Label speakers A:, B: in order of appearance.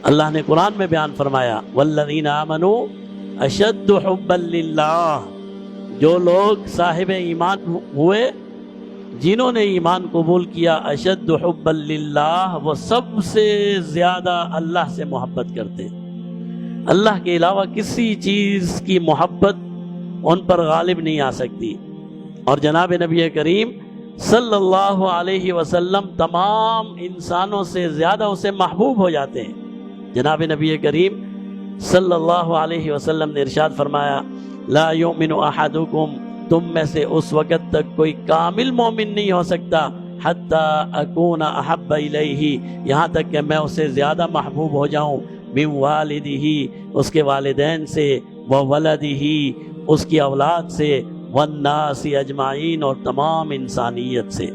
A: اللہ نے قرآن میں بیان فرمایا والذین آمنوا اشد حبا للہ، جو لوگ صاحب ایمان ہوئے، جنہوں نے ایمان قبول کیا، اشد حبا للہ، وہ سب سے زیادہ اللہ سے محبت کرتے ہیں۔ اللہ کے علاوہ کسی چیز کی محبت ان پر غالب نہیں آ سکتی، اور جناب نبی کریم صلی اللہ علیہ وسلم تمام انسانوں سے زیادہ اسے محبوب ہو جاتے ہیں۔ جناب نبی کریم صلی اللہ علیہ وسلم نے ارشاد فرمایا لا یؤمن احدکم، تم میں سے اس وقت تک کوئی کامل مومن نہیں ہو سکتا حتی اکون احب الیہ، یہاں تک کہ میں اسے زیادہ محبوب ہو جاؤں، من والدہ، اس کے والدین سے، وولدہ، اس کی اولاد سے، والناس اجمعین، اور تمام انسانیت سے۔